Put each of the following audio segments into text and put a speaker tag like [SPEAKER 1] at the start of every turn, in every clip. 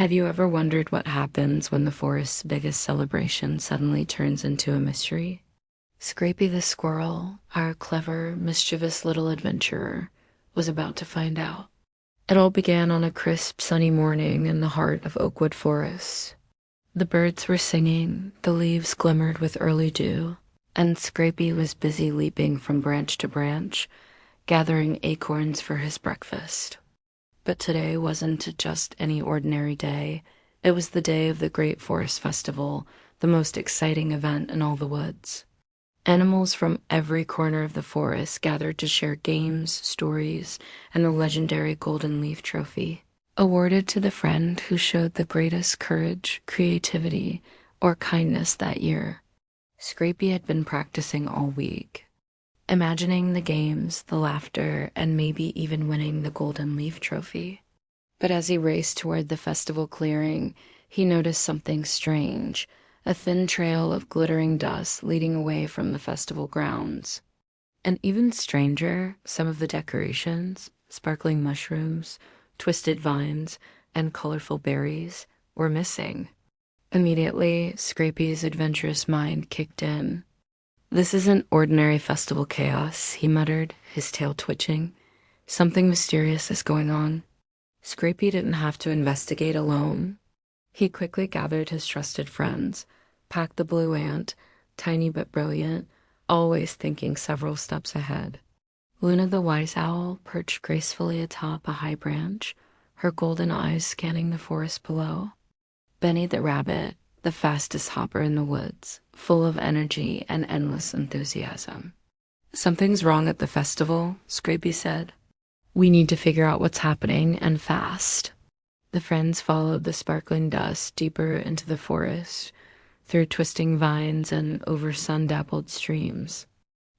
[SPEAKER 1] Have you ever wondered what happens when the forest's biggest celebration suddenly turns into a mystery? Scrapy the Squirrel, our clever, mischievous little adventurer, was about to find out. It all began on a crisp, sunny morning in the heart of Oakwood Forest. The birds were singing, the leaves glimmered with early dew, and Scrapy was busy leaping from branch to branch, gathering acorns for his breakfast. But today wasn't just any ordinary day. It was the day of the Great Forest Festival, the most exciting event in all the woods. Animals from every corner of the forest gathered to share games, stories, and the legendary Golden Leaf Trophy, awarded to the friend who showed the greatest courage, creativity, or kindness that year. Scrapy had been practicing all week, imagining the games, the laughter, and maybe even winning the Golden Leaf Trophy. But as he raced toward the festival clearing, he noticed something strange, a thin trail of glittering dust leading away from the festival grounds. And even stranger, some of the decorations, sparkling mushrooms, twisted vines, and colorful berries, were missing. Immediately, Scrapy's adventurous mind kicked in. "This isn't ordinary festival chaos," he muttered, his tail twitching. "Something mysterious is going on." Scrapy didn't have to investigate alone. He quickly gathered his trusted friends, packed the blue ant, tiny but brilliant, always thinking several steps ahead. Luna the wise owl perched gracefully atop a high branch, her golden eyes scanning the forest below. Benny the rabbit, the fastest hopper in the woods, full of energy and endless enthusiasm. "Something's wrong at the festival," Scrapy said. "We need to figure out what's happening, and fast." The friends followed the sparkling dust deeper into the forest, through twisting vines and over sun-dappled streams.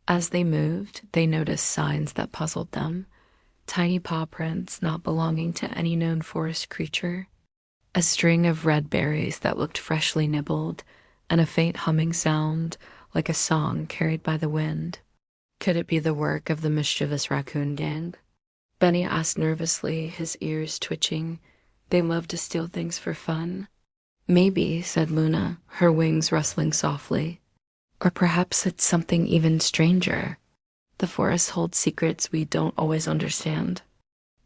[SPEAKER 1] As they moved, they noticed signs that puzzled them, tiny paw prints not belonging to any known forest creature, a string of red berries that looked freshly nibbled, and a faint humming sound like a song carried by the wind. Could it be the work of the mischievous raccoon gang? Benny asked nervously, his ears twitching. They love to steal things for fun. "Maybe," said Luna, her wings rustling softly. "Or perhaps it's something even stranger. The forest holds secrets we don't always understand."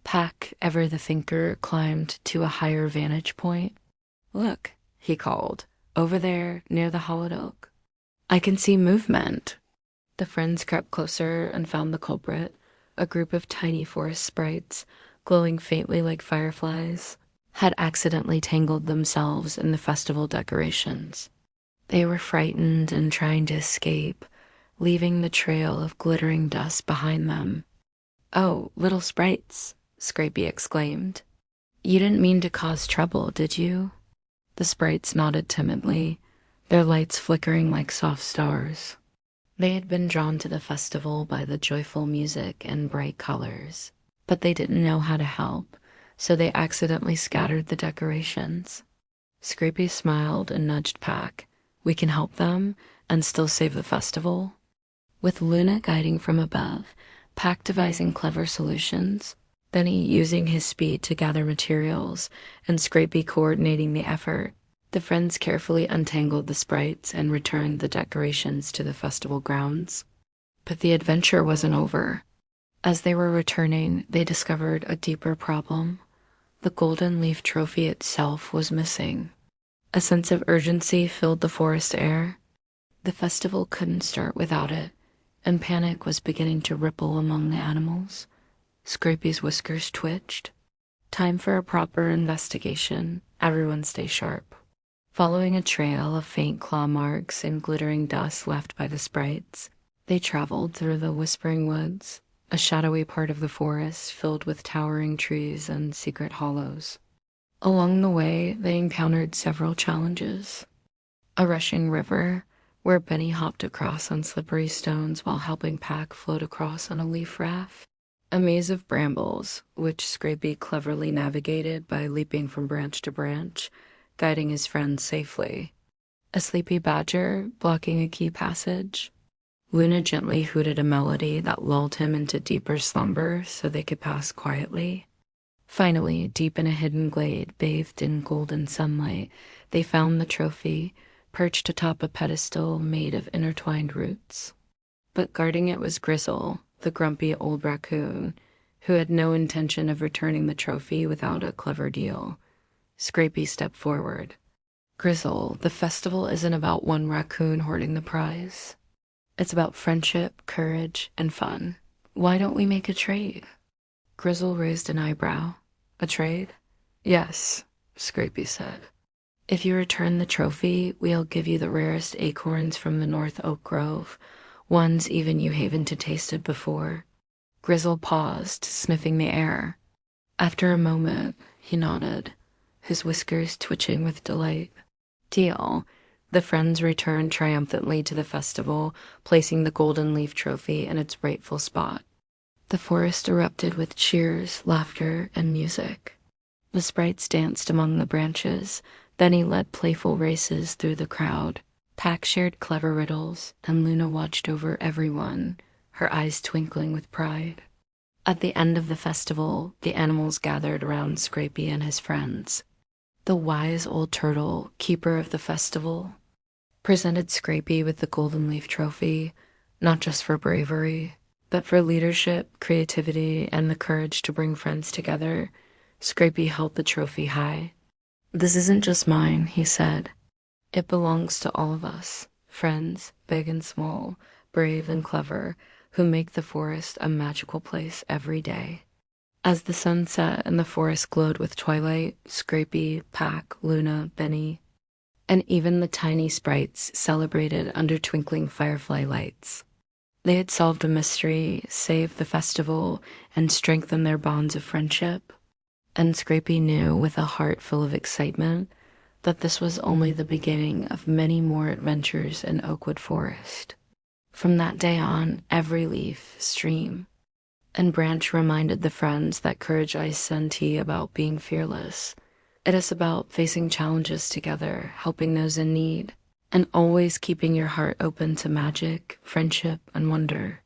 [SPEAKER 1] Pack, ever the thinker, climbed to a higher vantage point. "Look," he called, "over there near the hollowed oak. I can see movement." The friends crept closer and found the culprit, a group of tiny forest sprites, glowing faintly like fireflies, had accidentally tangled themselves in the festival decorations. They were frightened and trying to escape, leaving the trail of glittering dust behind them. "Oh, little sprites," Scrapy exclaimed. "You didn't mean to cause trouble, did you?" The sprites nodded timidly, their lights flickering like soft stars. They had been drawn to the festival by the joyful music and bright colors, but they didn't know how to help, so they accidentally scattered the decorations. Scrapy smiled and nudged Pack. "We can help them and still save the festival." With Luna guiding from above, Pack devising clever solutions, Benny using his speed to gather materials, and Scrapy coordinating the effort, the friends carefully untangled the sprites and returned the decorations to the festival grounds. But the adventure wasn't over. As they were returning, they discovered a deeper problem. The Golden Leaf Trophy itself was missing. A sense of urgency filled the forest air. The festival couldn't start without it, and panic was beginning to ripple among the animals. Scrapy's whiskers twitched. "Time for a proper investigation. Everyone stay sharp." Following a trail of faint claw marks and glittering dust left by the sprites, they traveled through the Whispering Woods, a shadowy part of the forest filled with towering trees and secret hollows. Along the way, they encountered several challenges. A rushing river, where Benny hopped across on slippery stones while helping Pack float across on a leaf raft. A maze of brambles, which Scrapy cleverly navigated by leaping from branch to branch, guiding his friends safely. A sleepy badger blocking a key passage. Luna gently hooted a melody that lulled him into deeper slumber so they could pass quietly. Finally, deep in a hidden glade, bathed in golden sunlight, they found the trophy, perched atop a pedestal made of intertwined roots. But guarding it was Grizzle, the grumpy old raccoon, who had no intention of returning the trophy without a clever deal. Scrapy stepped forward. Grizzle, the festival isn't about one raccoon hoarding the prize. It's about friendship, courage, and fun. Why don't we make a trade? Grizzle raised an eyebrow. A trade? Yes, Scrapy said. If you return the trophy, we'll give you the rarest acorns from the North Oak Grove, ones even you haven't tasted before. Grizzle paused, sniffing the air. After a moment, he nodded, his whiskers twitching with delight. Deal. The friends returned triumphantly to the festival, placing the golden leaf trophy in its rightful spot. The forest erupted with cheers, laughter, and music. The sprites danced among the branches. Benny led playful races through the crowd. Pack shared clever riddles, and Luna watched over everyone, her eyes twinkling with pride. At the end of the festival, the animals gathered around Scrapy and his friends. The wise old turtle, keeper of the festival, presented Scrapy with the golden leaf trophy, not just for bravery, but for leadership, creativity, and the courage to bring friends together. Scrapy held the trophy high. This isn't just mine, he said. It belongs to all of us, friends, big and small, brave and clever, who make the forest a magical place every day. As the sun set and the forest glowed with twilight, Scrapy, Pack, Luna, Benny, and even the tiny sprites celebrated under twinkling firefly lights. They had solved a mystery, saved the festival, and strengthened their bonds of friendship. And Scrapy knew, with a heart full of excitement, that this was only the beginning of many more adventures in Oakwood Forest. From that day on, every leaf, stream, and branch reminded the friends that courage isn't about being fearless. It is about facing challenges together, helping those in need, and always keeping your heart open to magic, friendship, and wonder.